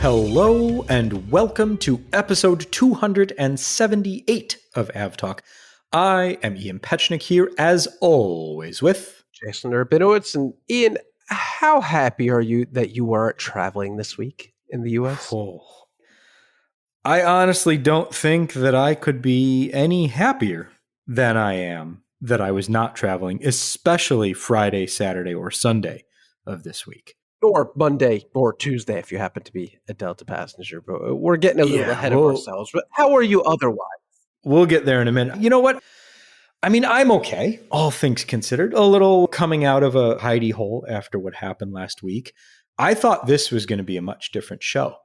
Hello and welcome to episode 278 of AvTalk. I am Ian Petchnick here, as always, with Jason Rabinowitz. And Ian, how happy are you that you weren't traveling this week in the U.S.? Oh, I honestly don't think that I could be any happier than I am that I was not traveling, especially Friday, Saturday, or Sunday of this week. Or Monday or Tuesday if you happen to be a Delta passenger. But we're getting a little ahead of ourselves. But how are you otherwise? We'll get there in a minute. You know what? I mean, I'm okay, all things considered. A little coming out of a hidey hole after what happened last week. I thought this was going to be a much different show.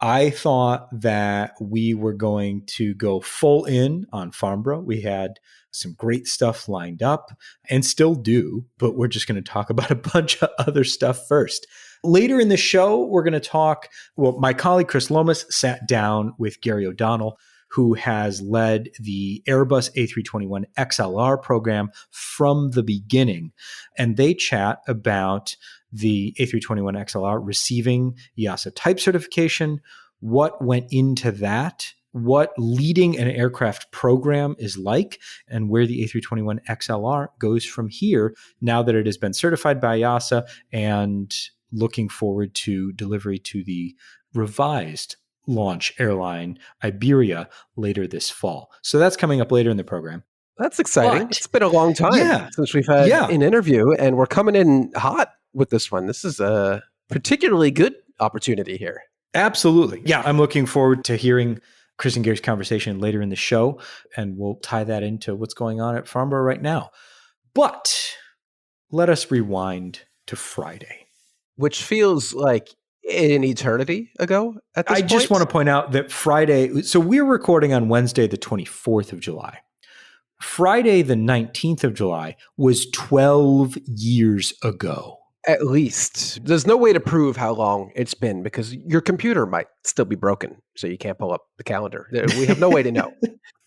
I thought that we were going to go full in on Farnborough. We had some great stuff lined up and still do, but we're just going to talk about a bunch of other stuff first. Later in the show, we're going to talk, my colleague Chris Lomas sat down with Gary O'Donnell, who has led the Airbus A321XLR program from the beginning. And they chat about the A321XLR receiving EASA type certification, what went into that, what leading an aircraft program is like, and where the A321XLR goes from here now that it has been certified by EASA and looking forward to delivery to the revised launch airline Iberia later this fall. So that's coming up later in the program. That's exciting. It's been a long time since we've had an interview, and we're coming in hot with this one. This is a particularly good opportunity here. Absolutely. Yeah, I'm looking forward to hearing Chris and Gary's conversation later in the show, and we'll tie that into what's going on at Farnborough right now. But let us rewind to Friday. Which feels like an eternity ago at this point. I just want to point out that Friday, so we're recording on Wednesday, the 24th of July. Friday, the 19th of July was 12 years ago. At least. There's no way to prove how long it's been because your computer might still be broken, so you can't pull up the calendar. We have no way to know.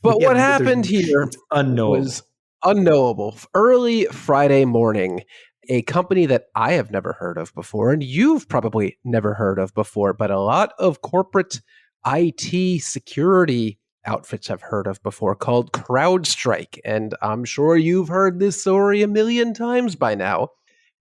But what happened here was unknowable. Early Friday morning, a company that I have never heard of before, and you've probably never heard of before, but a lot of corporate IT security outfits have heard of before, called CrowdStrike. And I'm sure you've heard this story a million times by now.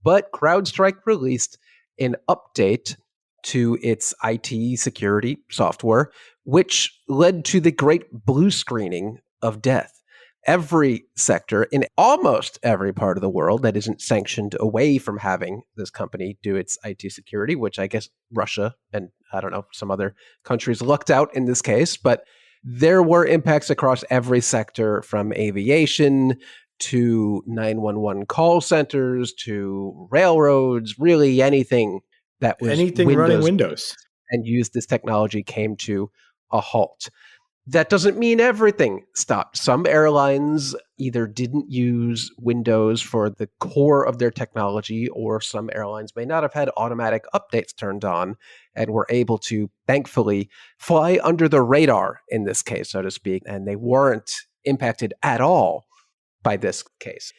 But CrowdStrike released an update to its IT security software, which led to the great blue screening of death. Every sector in almost every part of the world that isn't sanctioned away from having this company do its IT security, which I guess Russia and I don't know, some other countries lucked out in this case, but there were impacts across every sector from aviation to 911 call centers, to railroads, really anything that was running Windows and used this technology came to a halt. That doesn't mean everything stopped. Some airlines either didn't use Windows for the core of their technology, or some airlines may not have had automatic updates turned on and were able to, thankfully, fly under the radar in this case, so to speak, and they weren't impacted at all by this case.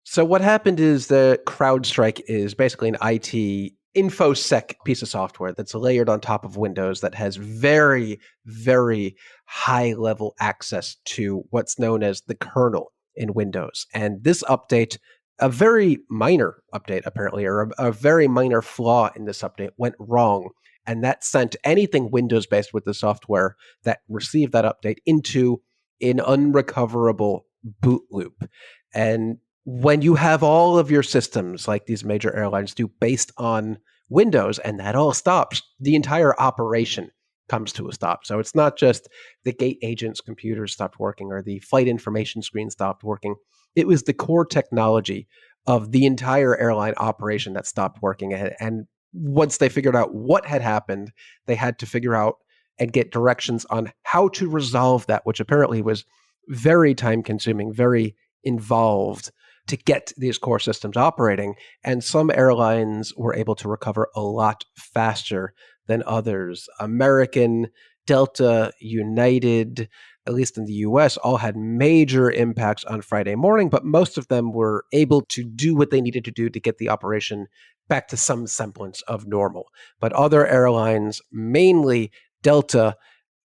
So what happened is that CrowdStrike is basically an IT InfoSec piece of software that's layered on top of Windows that has very, very high-level access to what's known as the kernel in Windows. And this update, a very minor update apparently, or a very minor flaw in this update went wrong. And that sent anything Windows-based with the software that received that update into an unrecoverable boot loop. And when you have all of your systems, like these major airlines do, based on Windows, and that all stops, the entire operation comes to a stop. So it's not just the gate agent's computers stopped working or the flight information screen stopped working. It was the core technology of the entire airline operation that stopped working. And once they figured out what had happened, they had to figure out and get directions on how to resolve that, which apparently was very time-consuming, very involved to get these core systems operating. And some airlines were able to recover a lot faster than others. American, Delta, United, at least in the US, all had major impacts on Friday morning, but most of them were able to do what they needed to do to get the operation back to some semblance of normal. But other airlines, mainly Delta,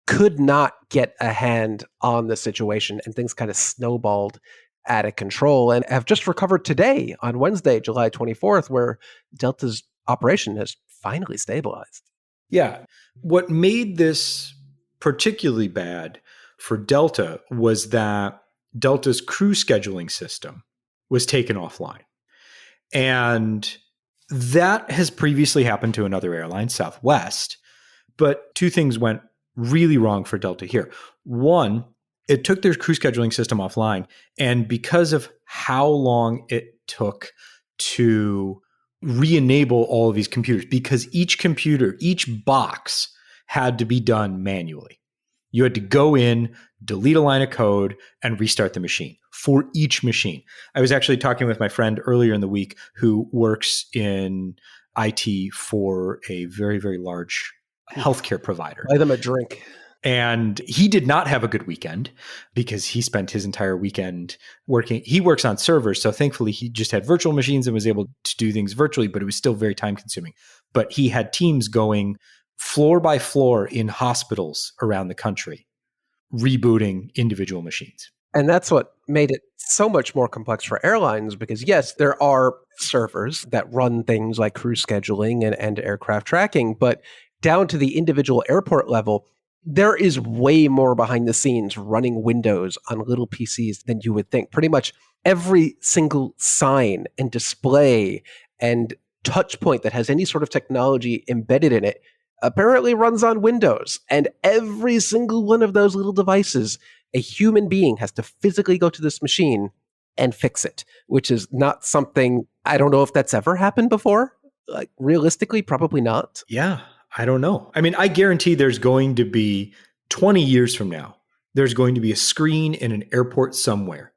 could not get a hand on the situation, and things kind of snowballed out of control and have just recovered today on Wednesday, July 24th, where Delta's operation has finally stabilized. Yeah. What made this particularly bad for Delta was that Delta's crew scheduling system was taken offline. And that has previously happened to another airline, Southwest. But two things went really wrong for Delta here. One, it took their crew scheduling system offline. And because of how long it took to re-enable all of these computers, because each computer, each box had to be done manually. You had to go in, delete a line of code, and restart the machine for each machine. I was actually talking with my friend earlier in the week who works in IT for a very, very large healthcare provider. Buy them a drink. And he did not have a good weekend because he spent his entire weekend working. He works on servers. So thankfully, he just had virtual machines and was able to do things virtually, but it was still very time consuming. But he had teams going floor by floor in hospitals around the country, rebooting individual machines. And that's what made it so much more complex for airlines because, yes, there are servers that run things like crew scheduling and aircraft tracking, but down to the individual airport level, there is way more behind the scenes running Windows on little PCs than you would think. Pretty much every single sign and display and touch point that has any sort of technology embedded in it apparently runs on Windows. And every single one of those little devices, a human being has to physically go to this machine and fix it, which is not something, I don't know if that's ever happened before. Like realistically, probably not. Yeah, I don't know. I mean, I guarantee there's going to be 20 years from now, there's going to be a screen in an airport somewhere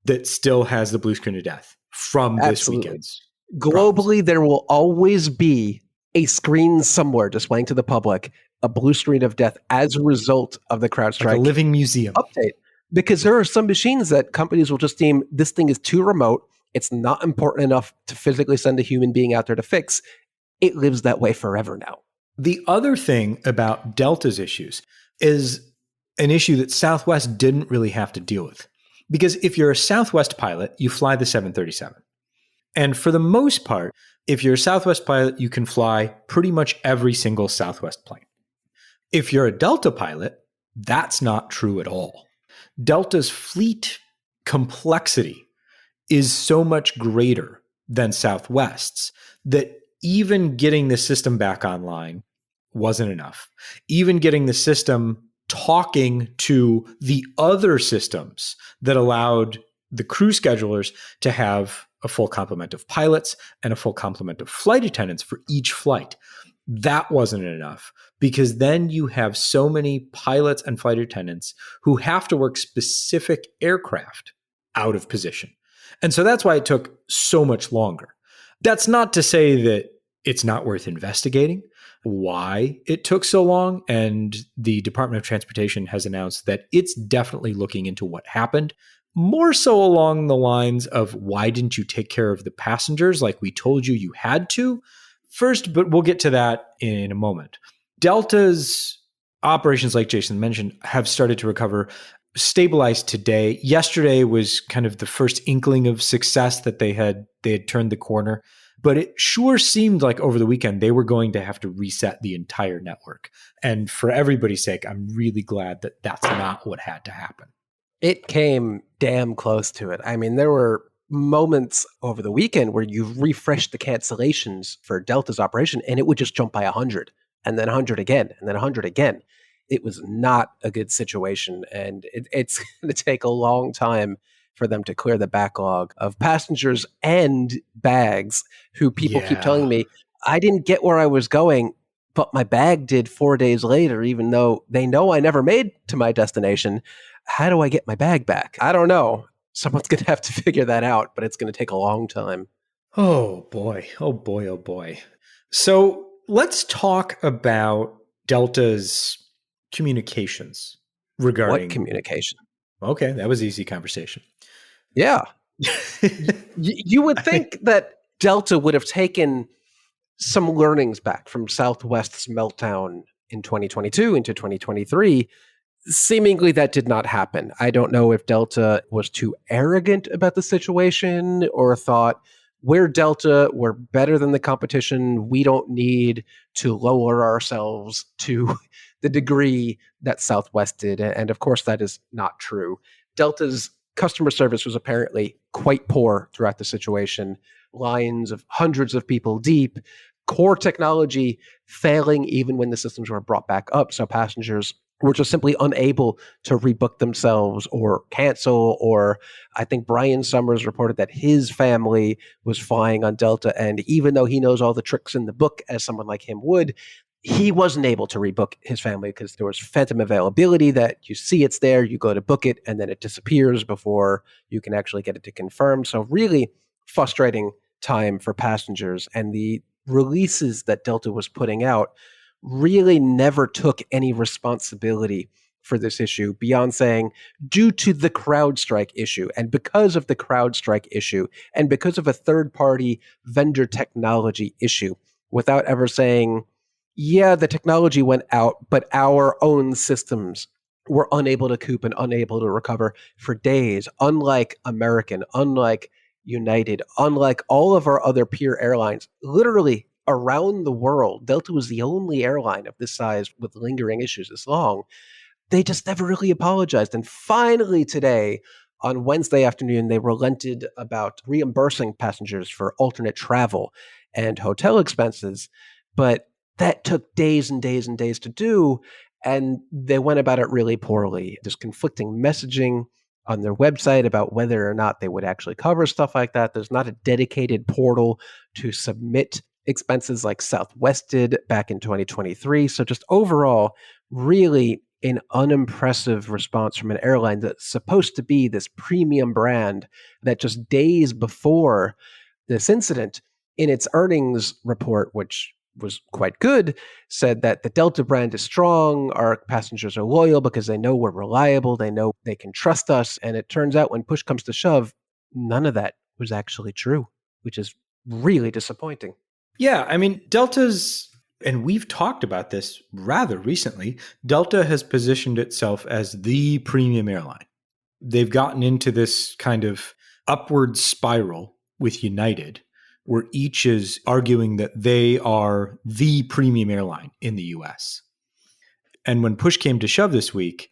that still has the blue screen of death from this weekend's. Globally, there will always be a screen somewhere displaying to the public a blue screen of death as a result of the CrowdStrike like a living museum update. Because there are some machines that companies will just deem this thing is too remote. It's not important enough to physically send a human being out there to fix. It lives that way forever now. The other thing about Delta's issues is an issue that Southwest didn't really have to deal with. Because if you're a Southwest pilot, you fly the 737. And for the most part, if you're a Southwest pilot, you can fly pretty much every single Southwest plane. If you're a Delta pilot, that's not true at all. Delta's fleet complexity is so much greater than Southwest's that even getting the system back online wasn't enough. Even getting the system talking to the other systems that allowed the crew schedulers to have a full complement of pilots and a full complement of flight attendants for each flight. That wasn't enough because then you have so many pilots and flight attendants who have to work specific aircraft out of position. And so that's why it took so much longer. That's not to say that it's not worth investigating why it took so long. And the Department of Transportation has announced that it's definitely looking into what happened, more so along the lines of why didn't you take care of the passengers like we told you you had to first, but we'll get to that in a moment. Delta's operations, like Jason mentioned, have started to recover, stabilized today. Yesterday was kind of the first inkling of success that they had turned the corner. But it sure seemed like over the weekend, they were going to have to reset the entire network. And for everybody's sake, I'm really glad that that's not what had to happen. It came damn close to it. I mean, there were moments over the weekend where you refreshed the cancellations for Delta's operation and it would just jump by 100 and then 100 again and then 100 again. It was not a good situation. And it's going to take a long time for them to clear the backlog of passengers and bags who people keep telling me, I didn't get where I was going, but my bag did 4 days later, even though they know I never made to my destination. How do I get my bag back? I don't know. Someone's going to have to figure that out, but it's going to take a long time. Oh boy. Oh boy. Oh boy. So let's talk about Delta's communications regarding... What communication? Okay, that was easy conversation. Yeah. You would think that Delta would have taken some learnings back from Southwest's meltdown in 2022 into 2023. Seemingly that did not happen. I don't know if Delta was too arrogant about the situation or thought, we're Delta, we're better than the competition, we don't need to lower ourselves to the degree that Southwest did. And of course, that is not true. Delta's customer service was apparently quite poor throughout the situation. Lines of hundreds of people deep, core technology failing even when the systems were brought back up. So passengers were just simply unable to rebook themselves or cancel. Or I think Brian Summers reported that his family was flying on Delta. And even though he knows all the tricks in the book, as someone like him would, he wasn't able to rebook his family because there was phantom availability that you see it's there, you go to book it, and then it disappears before you can actually get it to confirm. So really frustrating time for passengers. And the releases that Delta was putting out really never took any responsibility for this issue beyond saying, due to the CrowdStrike issue, and because of the CrowdStrike issue, and because of a third-party vendor technology issue, without ever saying, yeah, the technology went out, but our own systems were unable to cope and unable to recover for days, unlike American, unlike United, unlike all of our other peer airlines. Literally, around the world, Delta was the only airline of this size with lingering issues this long. They just never really apologized. And finally today, on Wednesday afternoon, they relented about reimbursing passengers for alternate travel and hotel expenses. But that took days and days and days to do, and they went about it really poorly. There's conflicting messaging on their website about whether or not they would actually cover stuff like that. There's not a dedicated portal to submit expenses like Southwest did back in 2023. So just overall, really an unimpressive response from an airline that's supposed to be this premium brand that just days before this incident, in its earnings report, which was quite good, said that the Delta brand is strong, our passengers are loyal because they know we're reliable, they know they can trust us. And it turns out when push comes to shove, none of that was actually true, which is really disappointing. Yeah, I mean, Delta's, and we've talked about this rather recently, Delta has positioned itself as the premium airline. They've gotten into this kind of upward spiral with United, where each is arguing that they are the premium airline in the US. And when push came to shove this week,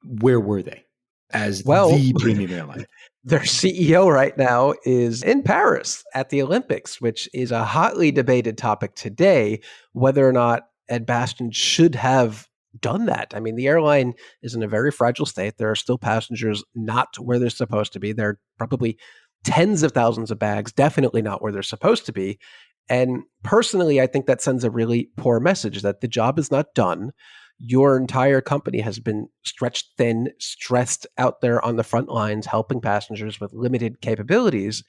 where were they as the premium airline? Their CEO right now is in Paris at the Olympics, which is a hotly debated topic today, whether or not Ed Bastian should have done that. I mean, the airline is in a very fragile state. There are still passengers not where they're supposed to be. They're probably tens of thousands of bags, definitely not where they're supposed to be. And personally, I think that sends a really poor message that the job is not done. Your entire company has been stretched thin, stressed out there on the front lines, helping passengers with limited capabilities.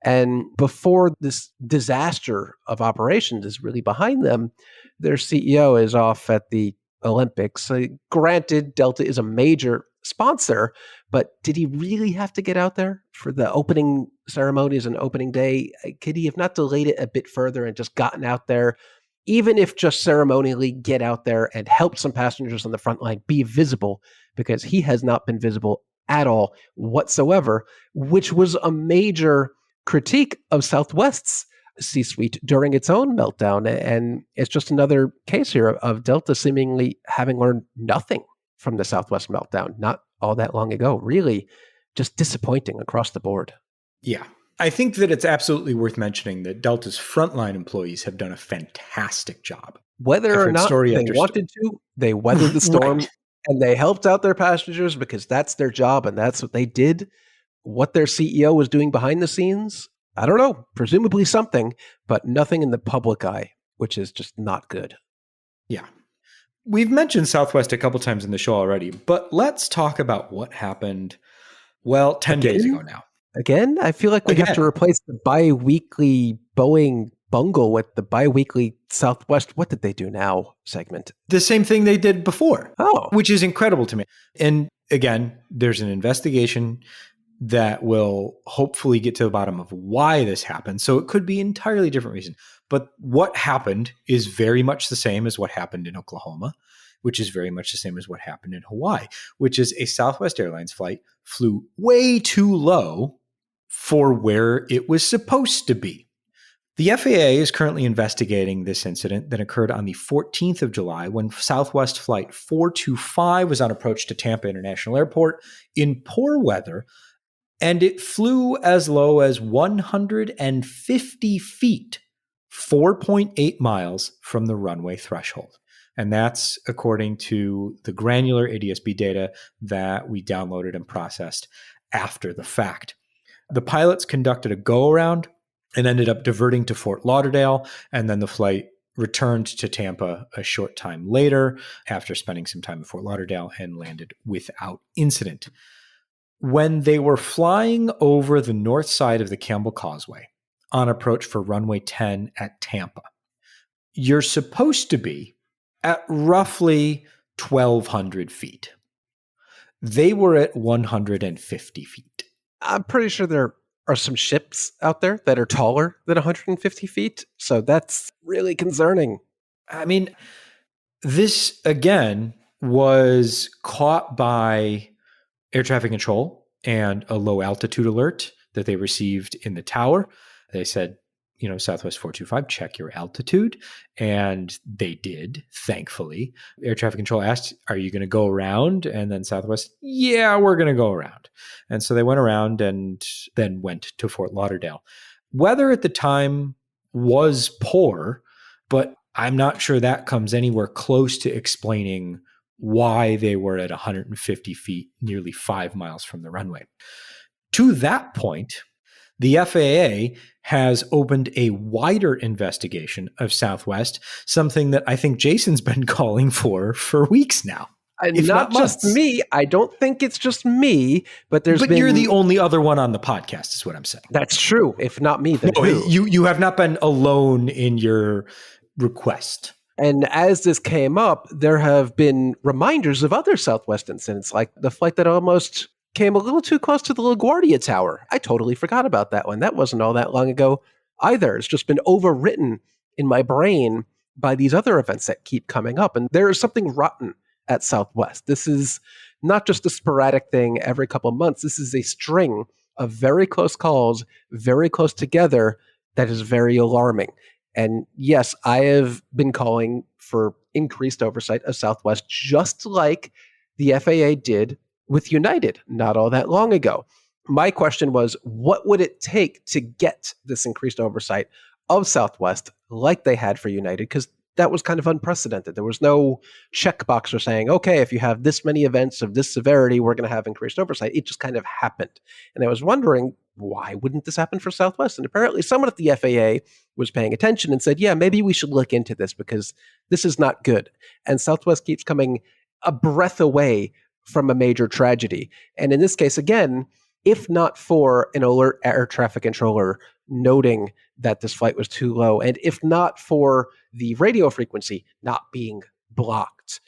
And before this disaster of operations is really behind them, their CEO is off at the Olympics. Granted, Delta is a major sponsor, but did he really have to get out there for the opening ceremonies and opening day? Could he have not delayed it a bit further and just gotten out there, even if just ceremonially get out there and help some passengers on the front line be visible, because he has not been visible at all whatsoever, which was a major critique of Southwest's C-suite during its own meltdown. And it's just another case here of Delta seemingly having learned nothing from the Southwest meltdown not all that long ago. Really just disappointing across the board. Yeah. I think that it's absolutely worth mentioning that Delta's frontline employees have done a fantastic job. Whether or not they wanted to, they weathered the storm right. And they helped out their passengers because that's their job and that's what they did. What their CEO was doing behind the scenes, I don't know, presumably something, but nothing in the public eye, which is just not good. Yeah. We've mentioned Southwest a couple times in the show already, but let's talk about what happened, 10 days ago now. Again? I feel like we have to replace the bi-weekly Boeing bungle with the bi-weekly Southwest what did they do now segment. The same thing they did before, which is incredible to me. And again, there's an investigation that will hopefully get to the bottom of why this happened. So it could be an entirely different reason. But what happened is very much the same as what happened in Oklahoma, which is very much the same as what happened in Hawaii, which is a Southwest Airlines flight flew way too low for where it was supposed to be. The FAA is currently investigating this incident that occurred on the 14th of July when Southwest Flight 425 was on approach to Tampa International Airport in poor weather, and it flew as low as 150 feet, 4.8 miles from the runway threshold. And that's according to the granular ADS-B data that we downloaded and processed after the fact. The pilots conducted a go-around and ended up diverting to Fort Lauderdale, and then the flight returned to Tampa a short time later after spending some time in Fort Lauderdale and landed without incident. When they were flying over the north side of the Campbell Causeway on approach for runway 10 at Tampa, you're supposed to be at roughly 1,200 feet. They were at 150 feet. I'm pretty sure there are some ships out there that are taller than 150 feet. So that's really concerning. I mean, this, again, was caught by air traffic control and a low altitude alert that they received in the tower. They said, Southwest 425, check your altitude. And they did, thankfully. Air traffic control asked, are you going to go around? And then Southwest, yeah, we're going to go around. And so they went around and then went to Fort Lauderdale. Weather at the time was poor, but I'm not sure that comes anywhere close to explaining why they were at 150 feet, nearly 5 miles from the runway. To that point, the FAA has opened a wider investigation of Southwest, something that I think Jason's been calling for weeks now. If not just me. I don't think it's just me, but But you're the only other one on the podcast, is what I'm saying. That's true. If not me, then who? You have not been alone in your request. And as this came up, there have been reminders of other Southwest incidents, like the flight that almost came a little too close to the LaGuardia Tower. I totally forgot about that one. That wasn't all that long ago either. It's just been overwritten in my brain by these other events that keep coming up. And there is something rotten at Southwest. This is not just a sporadic thing every couple of months. This is a string of very close calls, very close together, that is very alarming. And yes, I have been calling for increased oversight of Southwest, just like the FAA did with United not all that long ago. My question was, what would it take to get this increased oversight of Southwest like they had for United? Because that was kind of unprecedented. There was no checkbox for saying, okay, if you have this many events of this severity, we're going to have increased oversight. It just kind of happened. And I was wondering, why wouldn't this happen for Southwest? And apparently someone at the FAA was paying attention and said, yeah, maybe we should look into this because this is not good. And Southwest keeps coming a breath away from a major tragedy. And in this case, again, if not for an alert air traffic controller noting that this flight was too low, and if not for the radio frequency not being blocked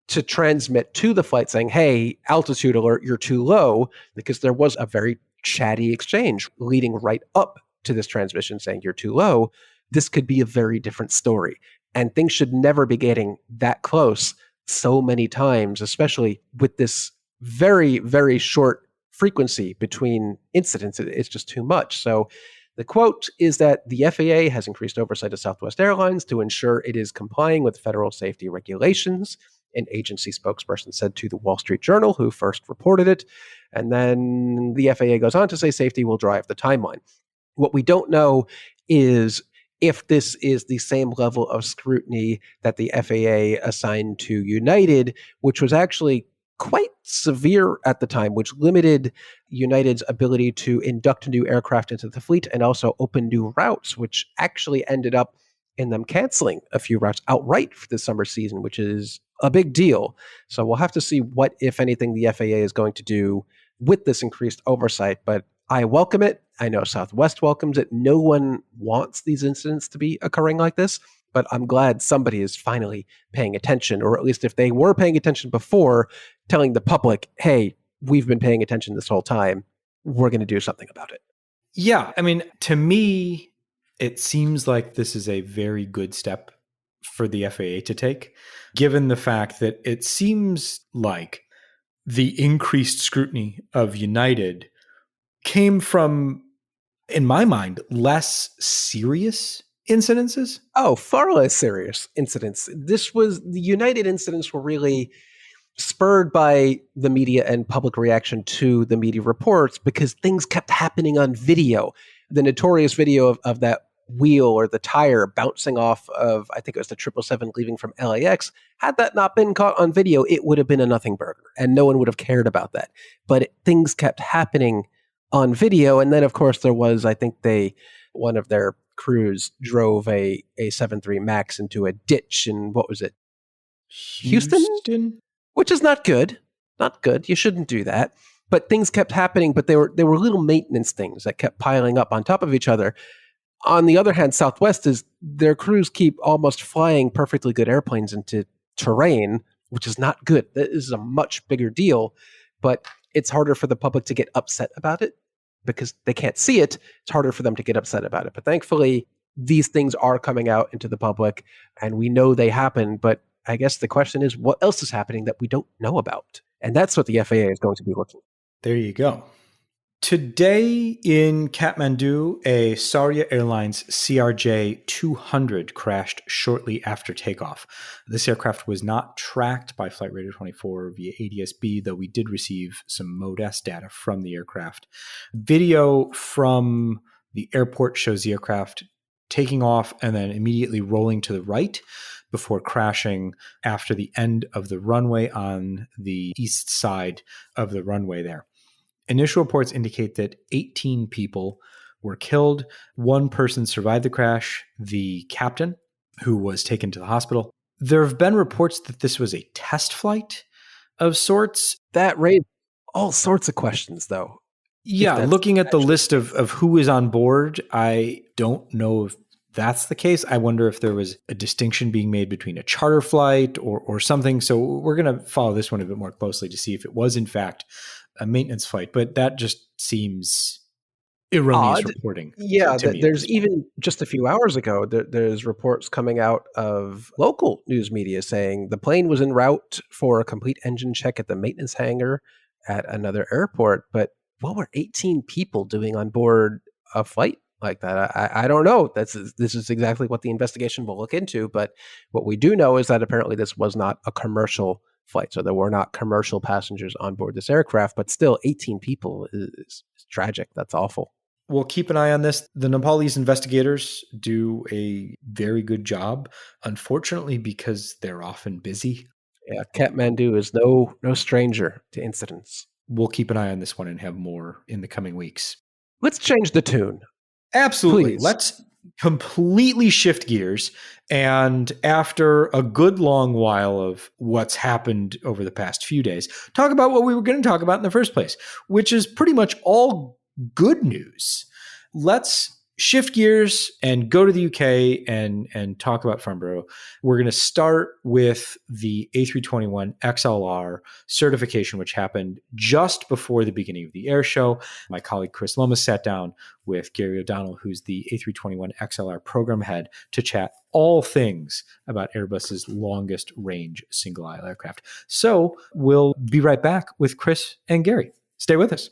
to transmit to the flight saying, hey, altitude alert, you're too low, because there was a very chatty exchange leading right up to this transmission saying you're too low, this could be a very different story. And things should never be getting that close so many times, especially with this very, very short frequency between incidents. It's just too much. So the quote is that the FAA has increased oversight of Southwest Airlines to ensure it is complying with federal safety regulations, an agency spokesperson said to the Wall Street Journal, who first reported it. And then the FAA goes on to say safety will drive the timeline. What we don't know is if this is the same level of scrutiny that the FAA assigned to United, which was actually quite severe at the time, which limited United's ability to induct new aircraft into the fleet and also open new routes, which actually ended up in them canceling a few routes outright for the summer season, which is a big deal. So we'll have to see what, if anything, the FAA is going to do with this increased oversight. But I welcome it. I know Southwest welcomes it. No one wants these incidents to be occurring like this, but I'm glad somebody is finally paying attention, or at least if they were paying attention before, telling the public, hey, we've been paying attention this whole time. We're going to do something about it. Yeah. I mean, to me, It seems like this is a very good step for the FAA to take, given the fact that it seems like the increased scrutiny of United came from, in my mind, less serious incidences. Oh, far less serious incidents. The United incidents were really spurred by the media and public reaction to the media reports because things kept happening on video. The notorious video of that wheel or the tire bouncing off of, I think it was the 777 leaving from LAX, had that not been caught on video, it would have been a nothing burger and no one would have cared about that. But things kept happening on video. And then, of course, there was, I think one of their crews drove a 73 Max into a ditch in, what was it? Houston? Which is not good. Not good. You shouldn't do that. But things kept happening, but they were little maintenance things that kept piling up on top of each other. On the other hand, Southwest is their crews keep almost flying perfectly good airplanes into terrain, which is not good. That is a much bigger deal, but it's harder for the public to get upset about it because they can't see it. It's harder for them to get upset about it. But thankfully, these things are coming out into the public and we know they happen, but I guess the question is, what else is happening that we don't know about? And that's what the FAA is going to be looking at. There you go. Today in Kathmandu, a Saudi Airlines CRJ-200 crashed shortly after takeoff. This aircraft was not tracked by Flight Radar 24 via ADS-B, though we did receive some Mode S data from the aircraft. Video from the airport shows the aircraft taking off and then immediately rolling to the right before crashing after the end of the runway on the east side of the runway there. Initial reports indicate that 18 people were killed. One person survived the crash, the captain, who was taken to the hospital. There have been reports that this was a test flight of sorts. That raised all sorts of questions, though. Yeah, looking at the list of who is on board, I don't know if that's the case. I wonder if there was a distinction being made between a charter flight or something. So we're going to follow this one a bit more closely to see if it was in fact a maintenance flight. But that just seems erroneous reporting. Yeah, there's even just a few hours ago, there's reports coming out of local news media saying the plane was en route for a complete engine check at the maintenance hangar at another airport. But what were 18 people doing on board a flight like that? I don't know. This is exactly what the investigation will look into. But what we do know is that apparently this was not a commercial flight. So there were not commercial passengers on board this aircraft, but still 18 people is tragic. That's awful. We'll keep an eye on this. The Nepalese investigators do a very good job, unfortunately, because they're often busy. Yeah, Kathmandu is no stranger to incidents. We'll keep an eye on this one and have more in the coming weeks. Let's change the tune. Absolutely. Please. Let's completely shift gears. And after a good long while of what's happened over the past few days, talk about what we were going to talk about in the first place, which is pretty much all good news. Let's shift gears and go to the UK and talk about Farnborough. We're going to start with the A321XLR certification, which happened just before the beginning of the air show. My colleague Chris Lomas sat down with Gary O'Donnell, who's the A321XLR program head, to chat all things about Airbus's longest range single-aisle aircraft. So we'll be right back with Chris and Gary. Stay with us.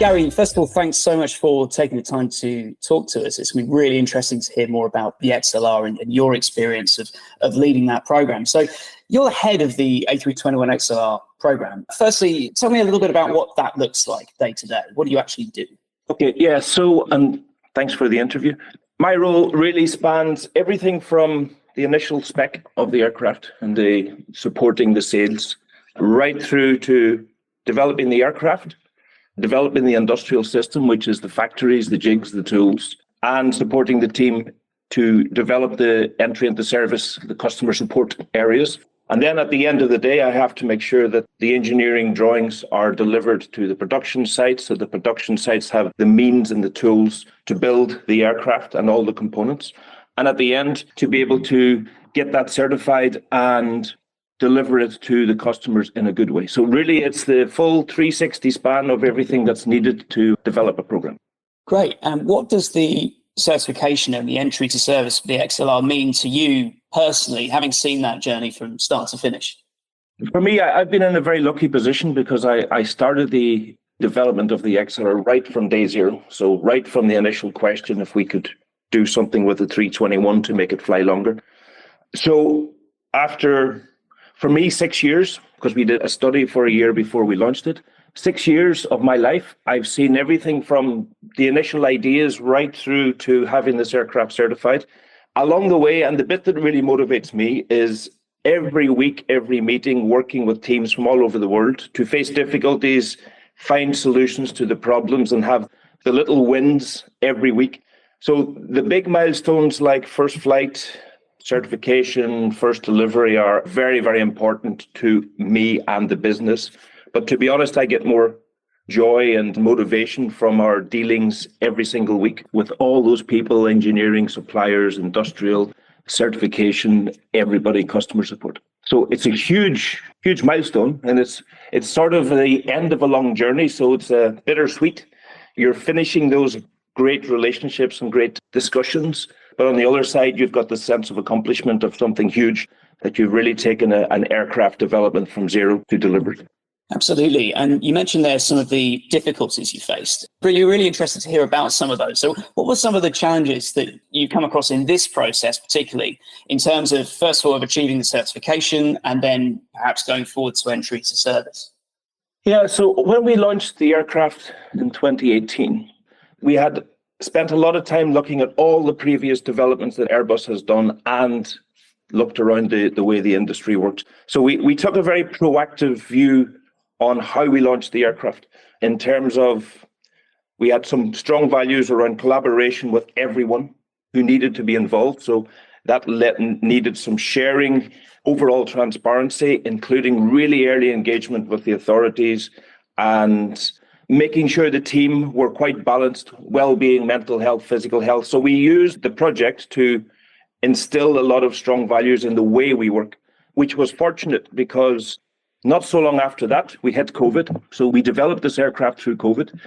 Gary, first of all, thanks so much for taking the time to talk to us. It's going to be really interesting to hear more about the XLR and your experience of leading that program. So you're the head of the A321XLR program. Firstly, tell me a little bit about what that looks like day to day. What do you actually do? Okay, yeah, so thanks for the interview. My role really spans everything from the initial spec of the aircraft and supporting the sales, right through to developing the aircraft, developing the industrial system, which is the factories, the jigs, the tools, and supporting the team to develop the entry into service, the customer support areas. And then at the end of the day, I have to make sure that the engineering drawings are delivered to the production sites, so the production sites have the means and the tools to build the aircraft and all the components. And at the end, to be able to get that certified and deliver it to the customers in a good way. So really, it's the full 360 span of everything that's needed to develop a program. Great. And what does the certification and the entry to service for the XLR mean to you personally, having seen that journey from start to finish? For me, I've been in a very lucky position because I started the development of the XLR right from day zero. So right from the initial question, if we could do something with the 321 to make it fly longer. So after, for me, 6 years, because we did a study for a year before we launched it, 6 years of my life, I've seen everything from the initial ideas right through to having this aircraft certified. Along the way, and the bit that really motivates me is every week, every meeting, working with teams from all over the world to face difficulties, find solutions to the problems, and have the little wins every week. So the big milestones like first flight, certification, first delivery are very, very important to me and the business. But to be honest, I get more joy and motivation from our dealings every single week with all those people, engineering, suppliers, industrial, certification, everybody, customer support. So it's a huge, huge milestone, and it's sort of the end of a long journey. So it's a bittersweet. You're finishing those great relationships and great discussions, but on the other side, you've got the sense of accomplishment of something huge that you've really taken an aircraft development from zero to delivered. Absolutely. And you mentioned there some of the difficulties you faced. Really, really interested to hear about some of those. So what were some of the challenges that you come across in this process, particularly in terms of, first of all, of achieving the certification and then perhaps going forward to entry to service? Yeah, so when we launched the aircraft in 2018, we had spent a lot of time looking at all the previous developments that Airbus has done and looked around the way the industry works. So we took a very proactive view on how we launched the aircraft in terms of we had some strong values around collaboration with everyone who needed to be involved. So that needed some sharing, overall transparency, including really early engagement with the authorities and making sure the team were quite balanced, well-being, mental health, physical health. So we used the project to instill a lot of strong values in the way we work, which was fortunate because not so long after that, we hit COVID. So we developed this aircraft through COVID.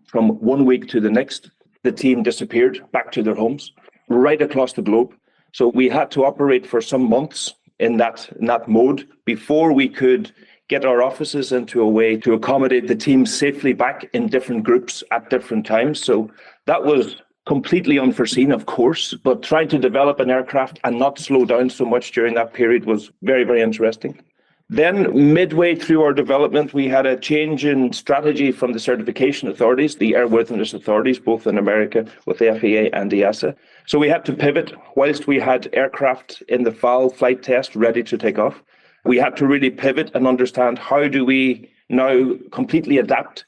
From 1 week to the next, the team disappeared back to their homes, right across the globe. So we had to operate for some months in that mode before we could get our offices into a way to accommodate the team safely back in different groups at different times. So that was completely unforeseen, of course, but trying to develop an aircraft and not slow down so much during that period was very, very interesting. Then midway through our development, we had a change in strategy from the certification authorities, the airworthiness authorities, both in America with the FAA and the EASA. So we had to pivot. Whilst we had aircraft in the FAL flight test ready to take off, we had to really pivot and understand how do we now completely adapt,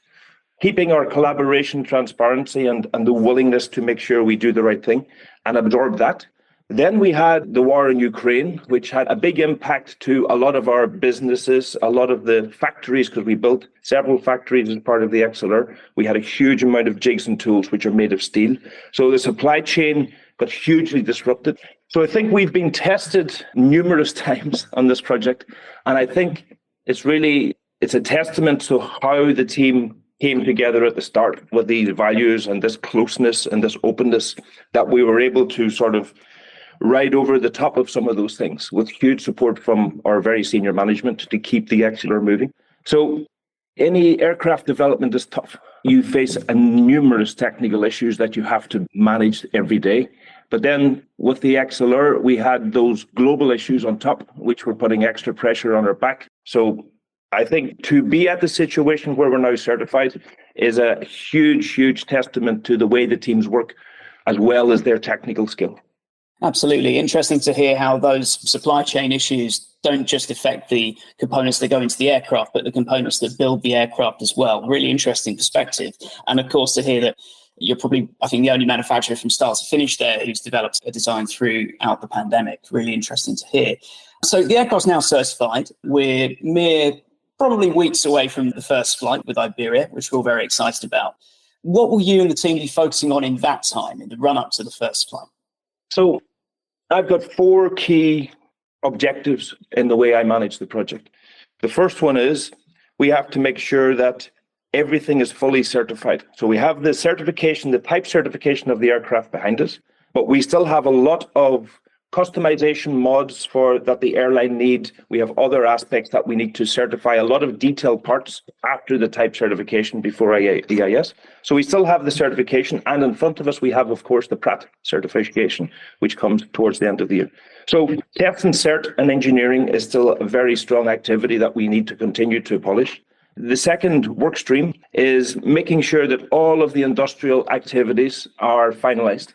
keeping our collaboration, transparency, and the willingness to make sure we do the right thing and absorb that. Then we had the war in Ukraine, which had a big impact to a lot of our businesses, a lot of the factories, because we built several factories as part of the XLR. We had a huge amount of jigs and tools, which are made of steel. So the supply chain got hugely disrupted. So I think we've been tested numerous times on this project. And I think it's a testament to how the team came together at the start with these values and this closeness and this openness that we were able to sort of ride over the top of some of those things with huge support from our very senior management to keep the XLR moving. So any aircraft development is tough. You face numerous technical issues that you have to manage every day. But then with the XLR, we had those global issues on top, which were putting extra pressure on our back. So I think to be at the situation where we're now certified is a huge, huge testament to the way the teams work, as well as their technical skill. Absolutely. Interesting to hear how those supply chain issues don't just affect the components that go into the aircraft, but the components that build the aircraft as well. Really interesting perspective. And of course, to hear that you're probably, I think, the only manufacturer from start to finish there who's developed a design throughout the pandemic. Really interesting to hear. So the aircraft's now certified. We're probably weeks away from the first flight with Iberia, which we're all very excited about. What will you and the team be focusing on in that time, in the run-up to the first flight? So I've got 4 key objectives in the way I manage the project. The first one is we have to make sure that everything is fully certified. So we have the certification, the type certification of the aircraft behind us, but we still have a lot of customization mods for that the airline need. We have other aspects that we need to certify, a lot of detailed parts after the type certification before EIS. So we still have the certification, and in front of us we have, of course, the Pratt certification, which comes towards the end of the year. So test and cert and engineering is still a very strong activity that we need to continue to polish. The second work stream is making sure that all of the industrial activities are finalized,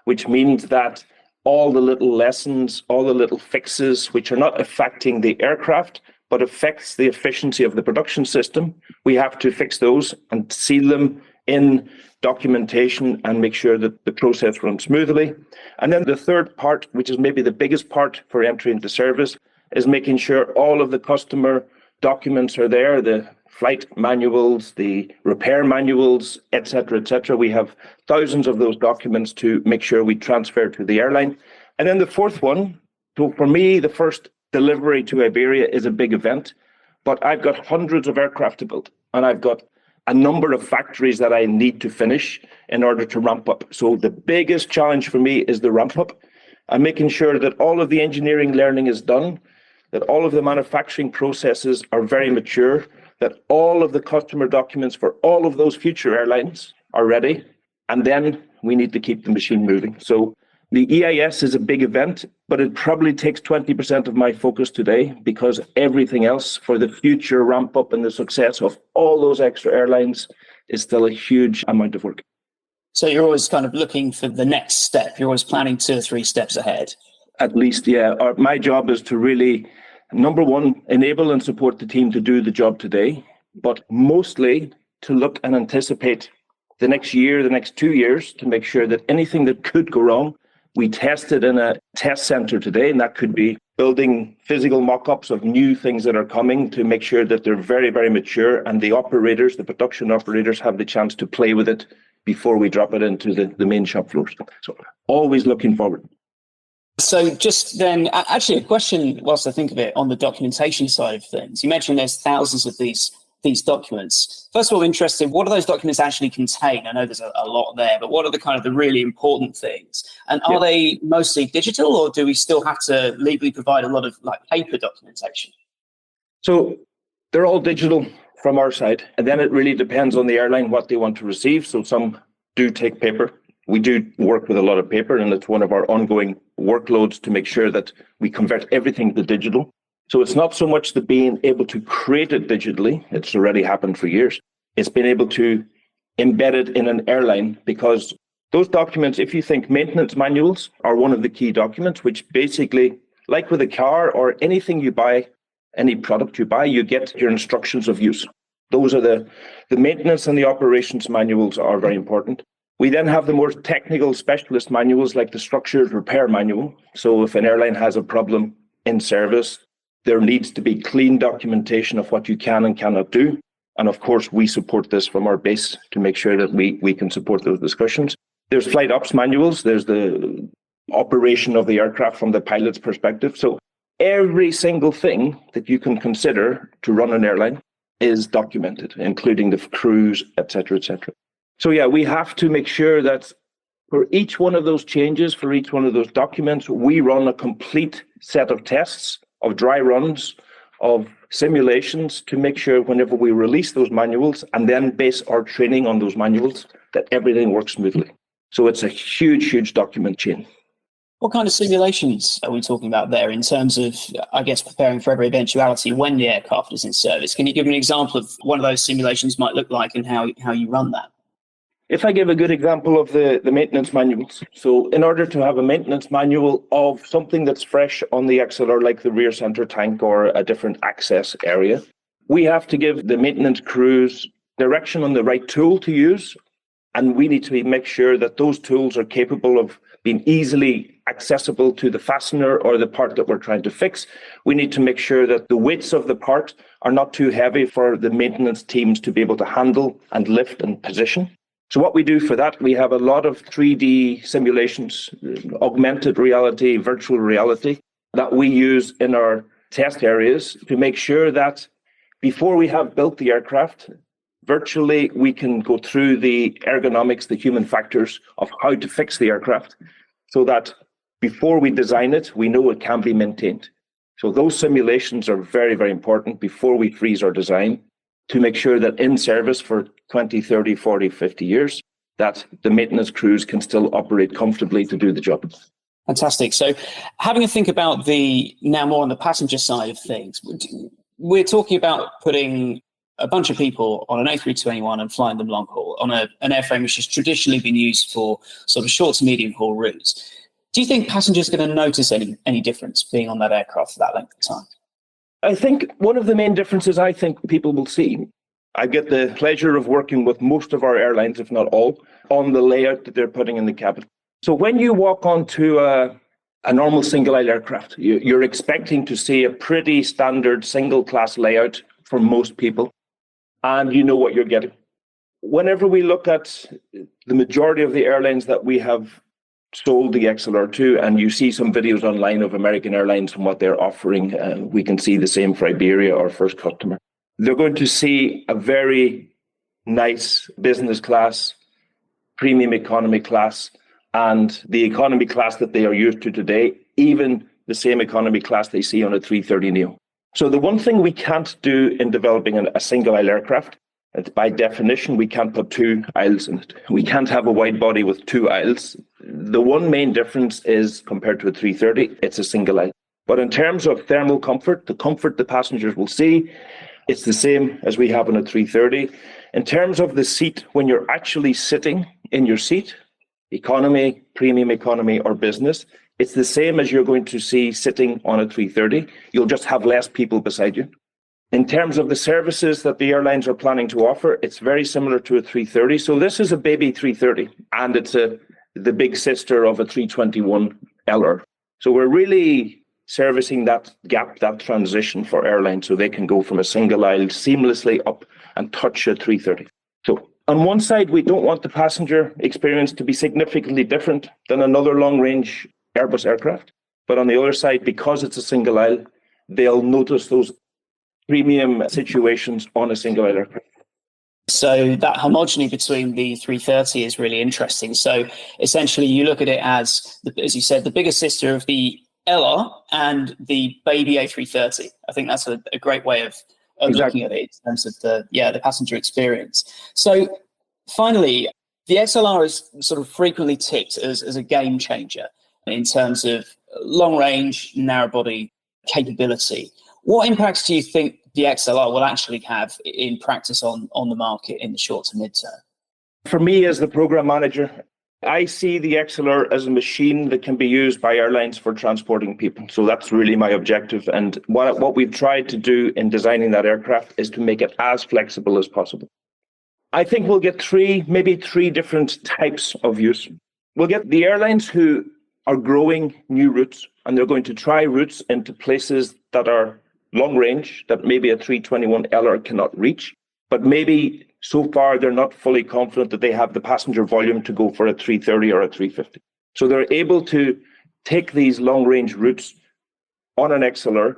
which means that all the little lessons, all the little fixes, which are not affecting the aircraft, but affects the efficiency of the production system, we have to fix those and seal them in documentation and make sure that the process runs smoothly. And then the third part, which is maybe the biggest part for entry into service, is making sure all of the customer documents are there, the flight manuals, the repair manuals, et cetera, We have thousands of those documents to make sure we transfer to the airline. And then the fourth one, so for me, the first delivery to Iberia is a big event, but I've got hundreds of aircraft to build, and I've got a number of factories that I need to finish in order to ramp up. So the biggest challenge for me is the ramp up and making sure that all of the engineering learning is done, that all of the manufacturing processes are very mature, that all of the customer documents for all of those future airlines are ready, and then we need to keep the machine moving. So the EIS is a big event, but it probably takes 20% of my focus today because everything else for the future ramp up and the success of all those extra airlines is still a huge amount of work. So you're always kind of looking for the next step. You're always planning 2 or 3 steps ahead. At least, yeah. My job is to really, number one, enable and support the team to do the job today, but mostly to look and anticipate the next year, the next 2 years, to make sure that anything that could go wrong, we test it in a test center today, and that could be building physical mock-ups of new things that are coming to make sure that they're very, very mature, and the operators, the production operators, have the chance to play with it before we drop it into the main shop floors. So always looking forward. So just then, actually a question whilst I think of it on the documentation side of things. You mentioned there's thousands of these documents. First of all, interested, what do those documents actually contain? I know there's a lot there, but what are the kind of the really important things? And are they mostly digital, or do we still have to legally provide a lot of like paper documentation? So they're all digital from our side, and then it really depends on the airline what they want to receive. So some do take paper. We do work with a lot of paper, and it's one of our ongoing workloads to make sure that we convert everything to digital. So it's not so much the being able to create it digitally, it's already happened for years. It's been able to embed it in an airline, because those documents, if you think maintenance manuals are one of the key documents, which basically, like with a car or anything you buy, any product you buy, you get your instructions of use. Those are the maintenance and the operations manuals are very important. We then have the more technical specialist manuals like the structured repair manual. So if an airline has a problem in service, there needs to be clean documentation of what you can and cannot do. And of course, we support this from our base to make sure that we can support those discussions. There's flight ops manuals. There's the operation of the aircraft from the pilot's perspective. So every single thing that you can consider to run an airline is documented, including the crews, et cetera, et cetera. So yeah, we have to make sure that for each one of those changes, for each one of those documents, we run a complete set of tests, of dry runs, of simulations to make sure whenever we release those manuals and then base our training on those manuals, that everything works smoothly. So it's a huge, huge document chain. What kind of simulations are we talking about there in terms of, I guess, preparing for every eventuality when the aircraft is in service? Can you give me an example of what one of those simulations might look like and how you run that? If I give a good example of the maintenance manuals, so in order to have a maintenance manual of something that's fresh on the XLR, like the rear center tank or a different access area, we have to give the maintenance crews direction on the right tool to use. And we need to make sure that those tools are capable of being easily accessible to the fastener or the part that we're trying to fix. We need to make sure that the weights of the part are not too heavy for the maintenance teams to be able to handle and lift and position. So what we do for that, we have a lot of 3D simulations, augmented reality, virtual reality, that we use in our test areas to make sure that before we have built the aircraft, virtually we can go through the ergonomics, the human factors of how to fix the aircraft so that before we design it, we know it can be maintained. So those simulations are very, very important before we freeze our design to make sure that in service for 20, 30, 40, 50 years, that the maintenance crews can still operate comfortably to do the job. Fantastic. So having a think about the now more on the passenger side of things, we're talking about putting a bunch of people on an A321 and flying them long haul on an airframe which has traditionally been used for sort of short to medium haul routes. Do you think passengers are going to notice any difference being on that aircraft for that length of time? I think one of the main differences I think people will see, I get the pleasure of working with most of our airlines, if not all, on the layout that they're putting in the cabin. So when you walk onto a normal single-aisle aircraft, you're expecting to see a pretty standard single-class layout for most people, and you know what you're getting. Whenever we look at the majority of the airlines that we have sold the XLR to, and you see some videos online of American Airlines and what they're offering, we can see the same for Iberia, our first customer. They're going to see a very nice business class, premium economy class, and the economy class that they are used to today, even the same economy class they see on a 330neo. So the one thing we can't do in developing a single-aisle aircraft, by definition, we can't put two aisles in it. We can't have a wide body with two aisles. The one main difference is, compared to a 330, it's a single aisle. But in terms of thermal comfort, the comfort the passengers will see, it's the same as we have on a 330. In terms of the seat, when you're actually sitting in your seat, economy, premium economy, or business, it's the same as you're going to see sitting on a 330. You'll just have less people beside you. In terms of the services that the airlines are planning to offer, it's very similar to a 330. So this is a baby 330, and it's the big sister of a 321LR. So we're really servicing that gap, that transition for airlines, so they can go from a single aisle seamlessly up and touch a 330. So on one side, we don't want the passenger experience to be significantly different than another long-range Airbus aircraft. But on the other side, because it's a single aisle, they'll notice those premium situations on a single aisle aircraft. So that homogeny between the 330 is really interesting. So essentially, you look at it as you said, the bigger sister of the LR and the baby A330. I think that's a great way of looking at it in terms of the passenger experience. So finally, the XLR is sort of frequently tipped as a game changer in terms of long range, narrow body capability. What impacts do you think the XLR will actually have in practice on the market in the short to mid-term? For me, as the program manager, I see the XLR as a machine that can be used by airlines for transporting people. So that's really my objective. And what we've tried to do in designing that aircraft is to make it as flexible as possible. I think we'll get maybe three different types of use. We'll get the airlines who are growing new routes, and they're going to try routes into places that are long range, that maybe a 321LR cannot reach, but maybe so far they're not fully confident that they have the passenger volume to go for a 330 or a 350. So they're able to take these long range routes on an XLR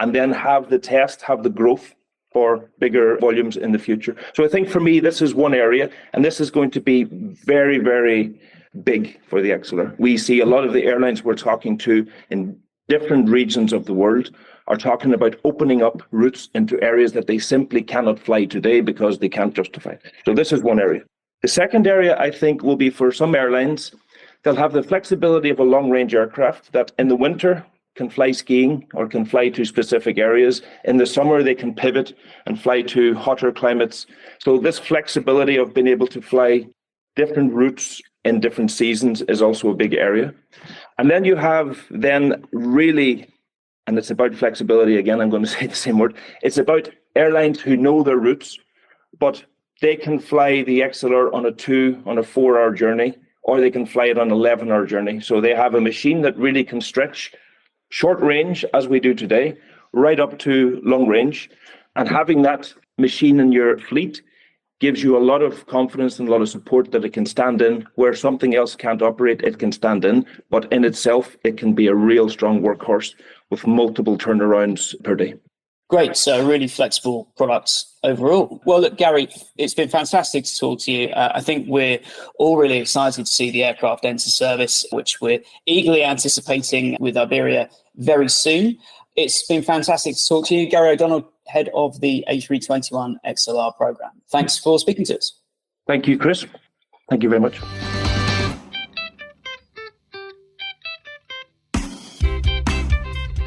and then have the growth for bigger volumes in the future. So I think for me, this is one area, and this is going to be very, very big for the XLR. We see a lot of the airlines we're talking to in different regions of the world are talking about opening up routes into areas that they simply cannot fly today because they can't justify it. So this is one area. The second area, I think, will be for some airlines, they'll have the flexibility of a long-range aircraft that in the winter can fly skiing or can fly to specific areas. In the summer, they can pivot and fly to hotter climates. So this flexibility of being able to fly different routes in different seasons is also a big area. And then you have really, and it's about flexibility again, I'm going to say the same word, it's about airlines who know their routes, but they can fly the XLR on a 4-hour journey, or they can fly it on an 11-hour journey. So they have a machine that really can stretch short range, as we do today, right up to long range. And having that machine in your fleet gives you a lot of confidence and a lot of support that it can stand in where something else can't operate, it can stand in. But in itself, it can be a real strong workhorse with multiple turnarounds per day. Great. So really flexible products overall. Well, look, Gary, it's been fantastic to talk to you. I think we're all really excited to see the aircraft enter service, which we're eagerly anticipating with Iberia very soon. It's been fantastic to talk to you, Gary O'Donnell, head of the A321XLR program. Thanks for speaking to us. Thank you, Chris. Thank you very much.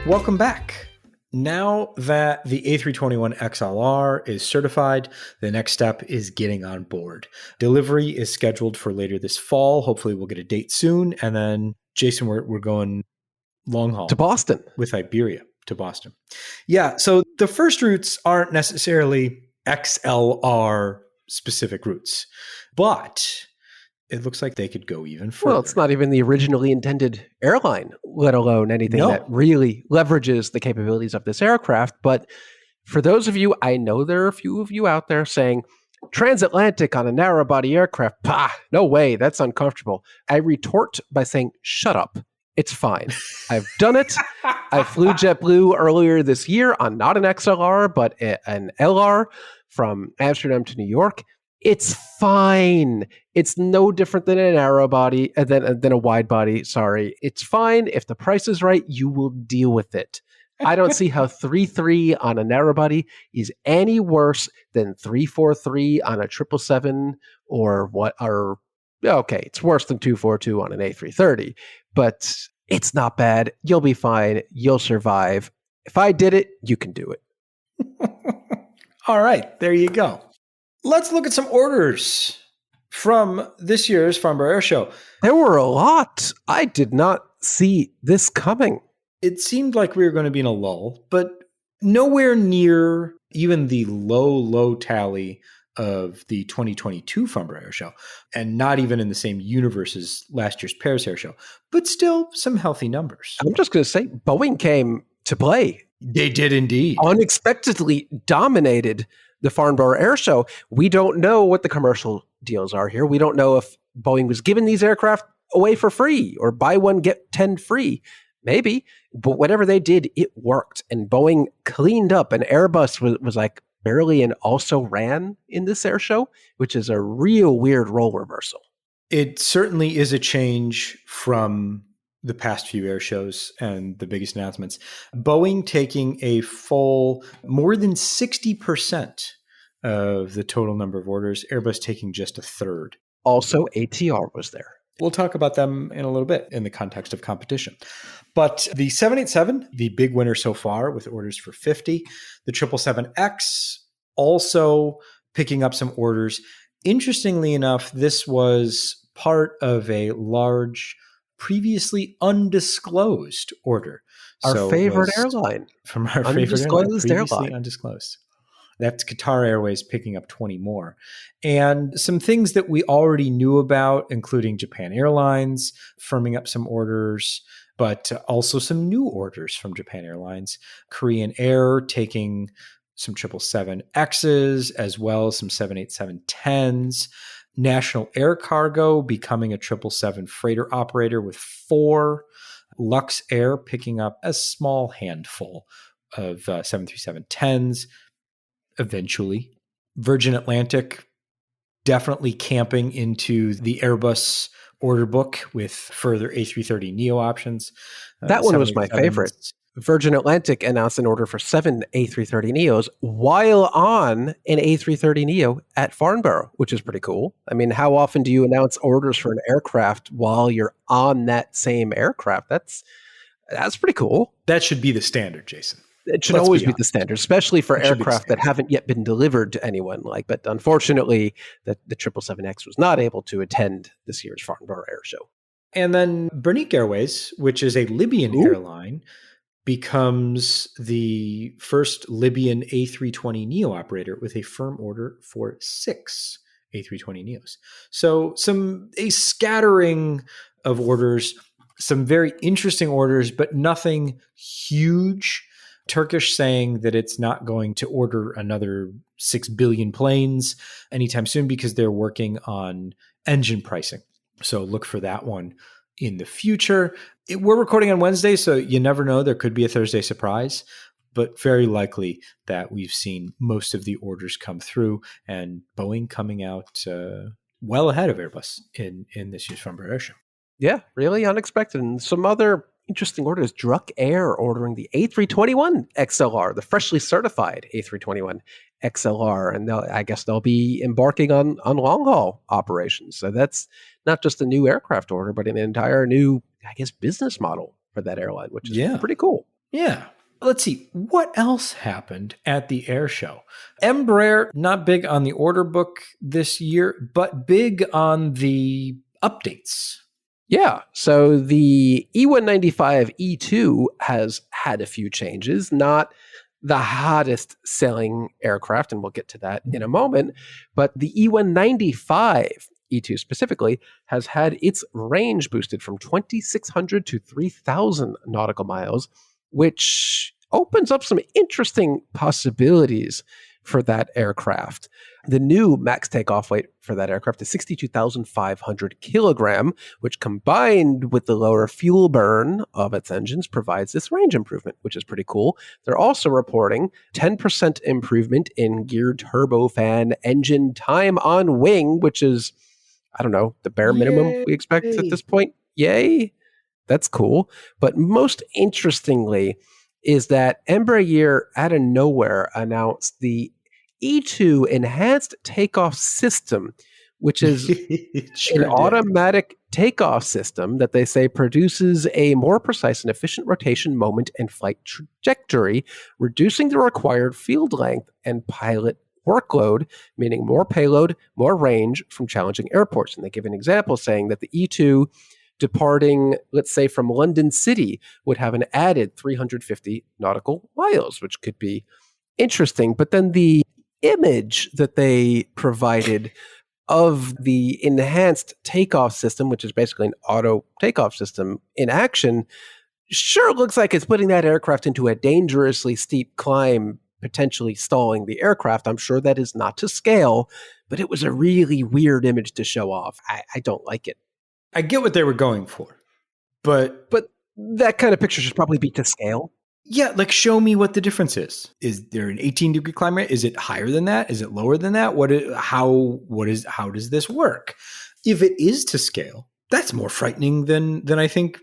Welcome back. Now that the A321XLR is certified, the next step is getting on board. Delivery is scheduled for later this fall. Hopefully we'll get a date soon. And then, Jason, we're going long haul. To Boston. With Iberia to Boston. Yeah, so the first routes aren't necessarily XLR specific routes, but it looks like they could go even further. Well, it's not even the originally intended airline, let alone anything that really leverages the capabilities of this aircraft. But for those of you, I know there are a few of you out there saying, transatlantic on a narrow body aircraft, no way, that's uncomfortable. I retort by saying, shut up. It's fine. I've done it. I flew JetBlue earlier this year on not an XLR, but an LR from Amsterdam to New York. It's fine. It's no different than a narrow body, than a wide body. Sorry. It's fine. If the price is right, you will deal with it. I don't see how 3.3 on a narrow body is any worse than 3.43 on a 777 okay, it's worse than 2.42 on an A330, but it's not bad. You'll be fine. You'll survive. If I did it, you can do it. All right, there you go. Let's look at some orders from this year's Farnborough Air Show. There were a lot. I did not see this coming. It seemed like we were going to be in a lull, but nowhere near even the low tally of the 2022 Farnborough Air Show, and not even in the same universe as last year's Paris Air Show, but still some healthy numbers. I'm just going to say Boeing came to play. They did indeed. Unexpectedly dominated the Farnborough Air Show. We don't know what the commercial deals are here. We don't know if Boeing was giving these aircraft away for free or buy one, get 10 free. Maybe, but whatever they did, it worked. And Boeing cleaned up, and Airbus was like barely and also ran in this air show, which is a real weird role reversal. It certainly is a change from the past few air shows and the biggest announcements. Boeing taking a full more than 60% of the total number of orders, Airbus taking just a third. Also, ATR was there. We'll talk about them in a little bit in the context of competition. But the 787, the big winner so far with orders for 50. The 777X also picking up some orders. Interestingly enough, this was part of a large, previously undisclosed order. Our favorite airline. From our favorite airline, previously undisclosed. That's Qatar Airways picking up 20 more. And some things that we already knew about, including Japan Airlines firming up some orders, but also some new orders from Japan Airlines. Korean Air taking some 777Xs, as well as some 787-10s. National Air Cargo becoming a 777 freighter operator with 4. Lux Air picking up a small handful of 737-10s. Eventually, Virgin Atlantic definitely camping into the Airbus order book with further A330neo options. That one was my favorite. Virgin Atlantic announced an order for 7 A330neos while on an A330neo at Farnborough, which is pretty cool. I mean, how often do you announce orders for an aircraft while you're on that same aircraft? That's pretty cool. That should be the standard, Jason. It should always be the standard, especially for aircraft that haven't yet been delivered to anyone. But unfortunately, the 777X was not able to attend this year's Farnborough Air Show. And then Bernic Airways, which is a Libyan airline, becomes the first Libyan A320neo operator with a firm order for 6 A320neos. So a scattering of orders, some very interesting orders, but nothing huge. Turkish saying that it's not going to order another 6 billion planes anytime soon because they're working on engine pricing. So look for that one in the future. We're recording on Wednesday, so you never know. There could be a Thursday surprise, but very likely that we've seen most of the orders come through and Boeing coming out well ahead of Airbus in this year's Farnborough Air Show. Yeah, really unexpected. And some other interesting orders. Druck Air ordering the A321XLR, the freshly certified A321XLR. And I guess they'll be embarking on long-haul operations. So that's not just a new aircraft order, but an entire new, I guess, business model for that airline, which is pretty cool. Yeah. Let's see. What else happened at the air show? Embraer, not big on the order book this year, but big on the updates. Yeah, so the E195 E2 has had a few changes, not the hottest selling aircraft, and we'll get to that in a moment, but the E195 E2 specifically has had its range boosted from 2,600 to 3,000 nautical miles, which opens up some interesting possibilities for that aircraft. The new max takeoff weight for that aircraft is 62,500 kilogram, which combined with the lower fuel burn of its engines provides this range improvement, which is pretty cool. They're also reporting 10% improvement in geared turbofan engine time on wing, which is, I don't know, the bare minimum we expect at this point. Yay! That's cool. But most interestingly is that Embraer out of nowhere announced the E2 enhanced takeoff system, which is an automatic takeoff system that they say produces a more precise and efficient rotation moment and flight trajectory, reducing the required field length and pilot workload, meaning more payload, more range from challenging airports. And they give an example saying that the E2 departing, let's say, from London City would have an added 350 nautical miles, which could be interesting. But then the image that they provided of the enhanced takeoff system, which is basically an auto takeoff system in action, sure looks like it's putting that aircraft into a dangerously steep climb, potentially stalling the aircraft. I'm sure that is not to scale, but it was a really weird image to show off. I don't like it. I get what they were going for, but that kind of picture should probably be to scale. Yeah, like show me what the difference is. Is there an 18-degree climb rate? Is it higher than that? Is it lower than that? How does this work? If it is to scale, that's more frightening than I think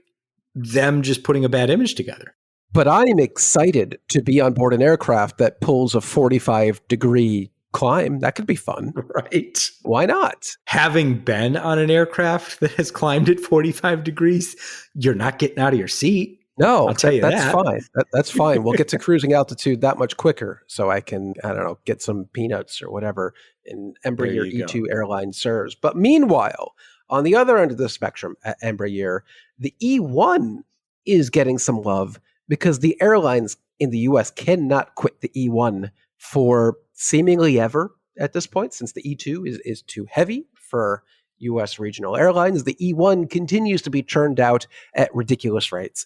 them just putting a bad image together. But I'm excited to be on board an aircraft that pulls a 45-degree climb. That could be fun. Right. Why not? Having been on an aircraft that has climbed at 45 degrees, you're not getting out of your seat. No, I'll tell you that's that. fine. That's fine. We'll get to cruising altitude that much quicker so I can, I don't know, get some peanuts or whatever in Embraer E2 airline serves. But meanwhile, on the other end of the spectrum at Embraer, the E1 is getting some love because the airlines in the US cannot quit the E1 for seemingly ever at this point, since the E2 is too heavy for US regional airlines. The E1 continues to be churned out at ridiculous rates.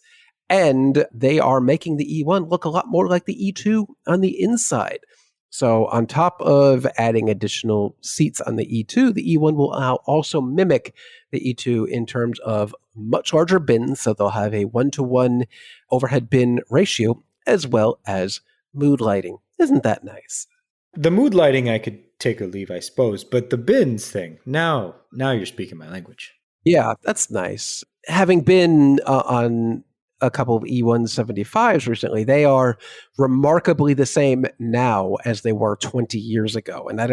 And they are making the E1 look a lot more like the E2 on the inside. So on top of adding additional seats on the E2, the E1 will now also mimic the E2 in terms of much larger bins. So they'll have a 1-to-1 overhead bin ratio, as well as mood lighting. Isn't that nice? The mood lighting I could take or leave, I suppose. But the bins thing, now you're speaking my language. Yeah, that's nice. Having been on a couple of E175s recently, they are remarkably the same now as they were 20 years ago. And I'd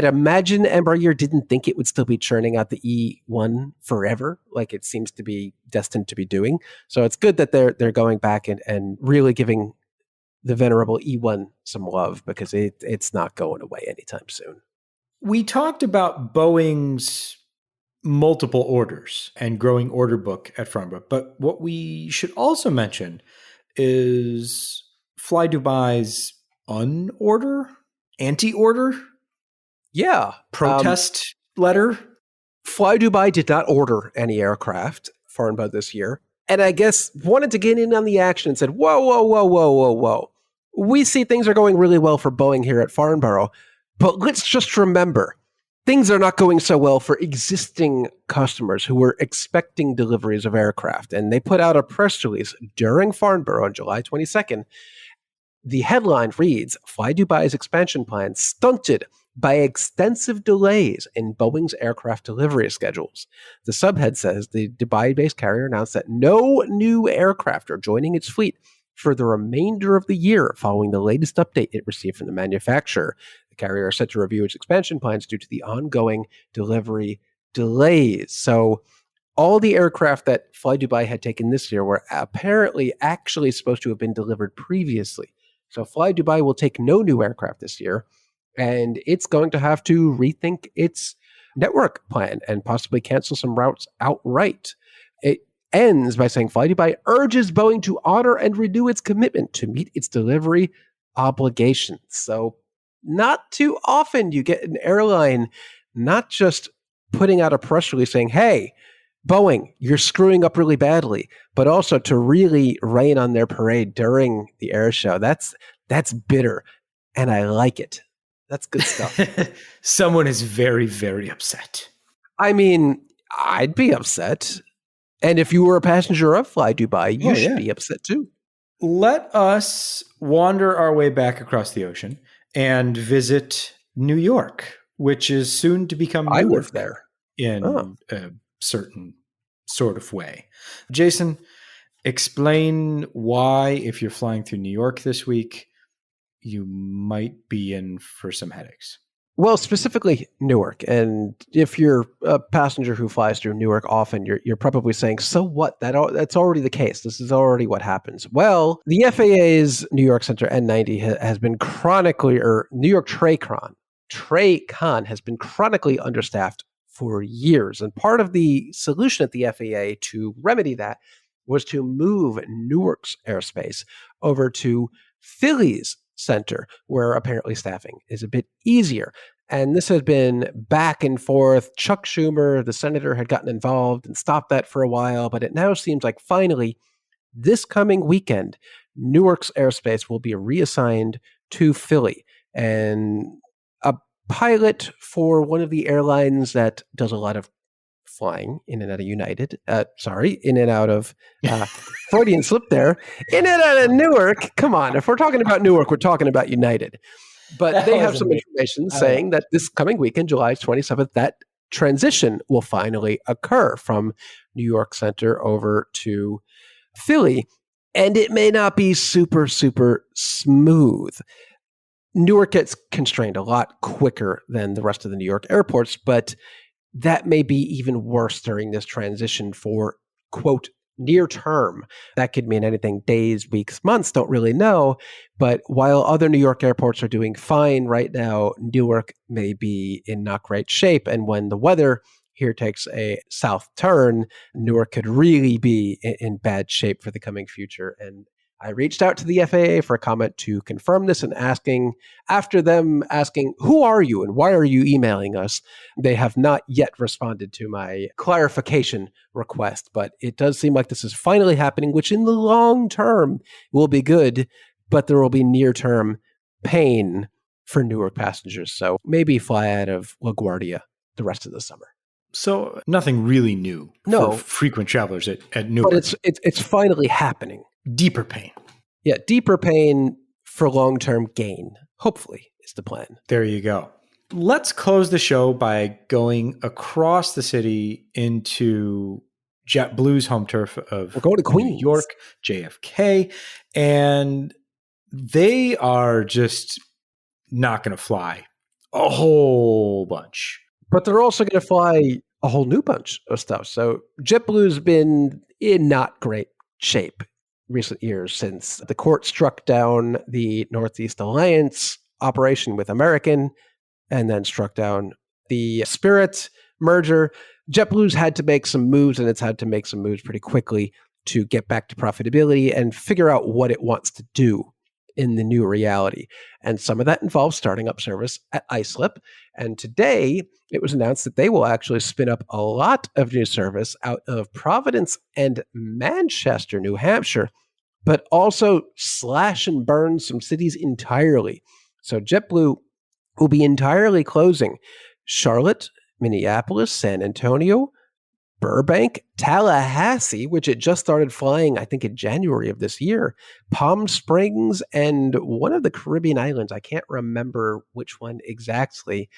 imagine Embraer didn't think it would still be churning out the E1 forever, like it seems to be destined to be doing. So it's good that they're going back and really giving the venerable E1 some love, because it's not going away anytime soon. We talked about Boeing's multiple orders and growing order book at Farnborough, but what we should also mention is Fly Dubai's anti-order? Yeah. Protest letter? Fly Dubai did not order any aircraft Farnborough this year. and I guess wanted to get in on the action and said, whoa, whoa, whoa, whoa, whoa, whoa. We see things are going really well for Boeing here at Farnborough, but let's just remember, things are not going so well for existing customers who were expecting deliveries of aircraft. And they put out a press release during Farnborough on July 22nd. The headline reads, Fly Dubai's expansion plans stunted by extensive delays in Boeing's aircraft delivery schedules. The subhead says the Dubai-based carrier announced that no new aircraft are joining its fleet for the remainder of the year following the latest update it received from the manufacturer. The carrier is set to review its expansion plans due to the ongoing delivery delays. So all the aircraft that Fly Dubai had taken this year were apparently actually supposed to have been delivered previously. So Fly Dubai will take no new aircraft this year, and it's going to have to rethink its network plan and possibly cancel some routes outright. It ends by saying Fly Dubai urges Boeing to honor and renew its commitment to meet its delivery obligations. So not too often you get an airline not just putting out a press release saying, hey, Boeing, you're screwing up really badly, but also to really rain on their parade during the air show. That's bitter, and I like it. That's good stuff. Someone is very, very upset. I mean, I'd be upset. And if you were a passenger of Fly Dubai, you should be upset too. Let us wander our way back across the ocean and visit New York, which is soon to become Newark. I live there. In a certain sort of way. Jason, explain why, if you're flying through New York this week, you might be in for some headaches. Well, specifically Newark. And if you're a passenger who flies through Newark often, you're probably saying, so what? That's already the case. This is already what happens. Well, the FAA's New York Center N90 has been chronically, or New York TRACON has been chronically understaffed for years. And part of the solution at the FAA to remedy that was to move Newark's airspace over to Philly's center, where apparently staffing is a bit easier. And this has been back and forth. Chuck Schumer, the senator, had gotten involved and stopped that for a while, but it now seems like finally, this coming weekend, Newark's airspace will be reassigned to Philly. And a pilot for one of the airlines that does a lot of flying in and out of in and out of Freudian slip there, in and out of Newark. Come on, if we're talking about Newark, we're talking about United. But they have some information saying that this coming weekend, July 27th, that transition will finally occur from New York Center over to Philly. And it may not be super, super smooth. Newark gets constrained a lot quicker than the rest of the New York airports, but that may be even worse during this transition for, quote, near term. That could mean anything, days, weeks, months, don't really know. But while other New York airports are doing fine right now, Newark may be in not great shape. And when the weather here takes a south turn, Newark could really be in bad shape for the coming future. And I reached out to the FAA for a comment to confirm this, and after them asking, who are you and why are you emailing us? They have not yet responded to my clarification request, but it does seem like this is finally happening, which in the long term will be good, but there will be near-term pain for Newark passengers. So maybe fly out of LaGuardia the rest of the summer. So nothing really new for frequent travelers at Newark. But it's finally happening. Deeper pain. Yeah, deeper pain for long-term gain, hopefully, is the plan. There you go. Let's close the show by going across the city into JetBlue's home turf of We're going to Queens. New York, JFK, and they are just not going to fly a whole bunch. But they're also going to fly a whole new bunch of stuff. So JetBlue's been in not great shape recent years since the court struck down the Northeast Alliance operation with American and then struck down the Spirit merger. JetBlue's had to make some moves, and it's had to make some moves pretty quickly to get back to profitability and figure out what it wants to do in the new reality. And some of that involves starting up service at Islip. And today it was announced that they will actually spin up a lot of new service out of Providence and Manchester, New Hampshire, but also slash and burn some cities entirely. So JetBlue will be entirely closing Charlotte, Minneapolis, San Antonio, Burbank, Tallahassee, which it just started flying, I think, in January of this year, Palm Springs, and one of the Caribbean islands. I can't remember which one exactly,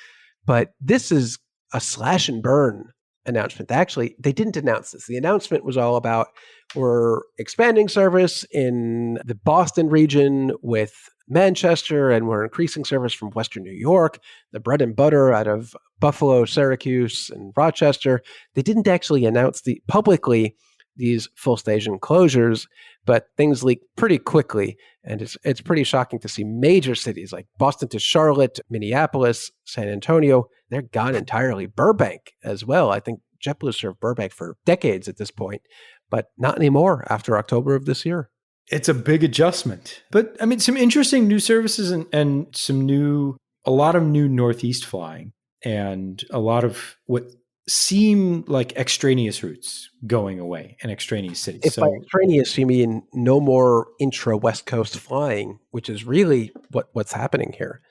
but this is a slash and burn announcement. Actually, they didn't announce this. The announcement was all about we're expanding service in the Boston region with Manchester, and we're increasing service from Western New York, the bread and butter out of Buffalo, Syracuse, and Rochester. They didn't actually announce publicly these full station closures, but things leaked pretty quickly. And it's pretty shocking to see major cities like Boston to Charlotte, Minneapolis, San Antonio, they're gone entirely. Burbank as well. I think JetBlue served Burbank for decades at this point, but not anymore after October of this year. It's a big adjustment. But I mean, some interesting new services and a lot of new Northeast flying and a lot of what seem like extraneous routes going away and extraneous cities. If by extraneous, you mean no more intra-West Coast flying, which is really what's happening here,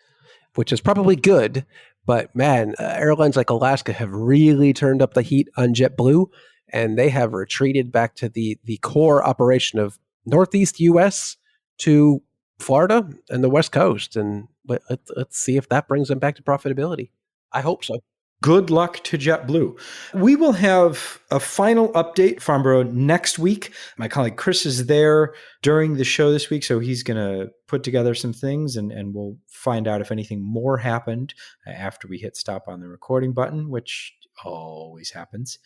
which is probably good. But man, airlines like Alaska have really turned up the heat on JetBlue, and they have retreated back to the core operation of Northeast U.S. to Florida and the West Coast. And let's see if that brings them back to profitability. I hope so. Good luck to JetBlue. We will have a final update, Farnborough, next week. My colleague Chris is there during the show this week, so he's going to put together some things and we'll find out if anything more happened after we hit stop on the recording button, which always happens.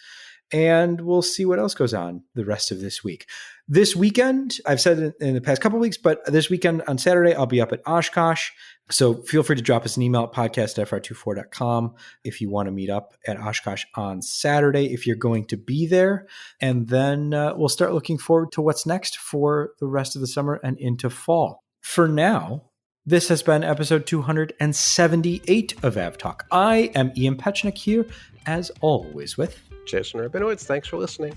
And we'll see what else goes on the rest of this week. This weekend, I've said it in the past couple of weeks, but this weekend on Saturday, I'll be up at Oshkosh. So feel free to drop us an email at podcast@fr24.com if you want to meet up at Oshkosh on Saturday, if you're going to be there. And then we'll start looking forward to what's next for the rest of the summer and into fall. For now, this has been episode 278 of AvTalk. I am Ian Petchnick here, as always, with Jason Rabinowitz. Thanks for listening.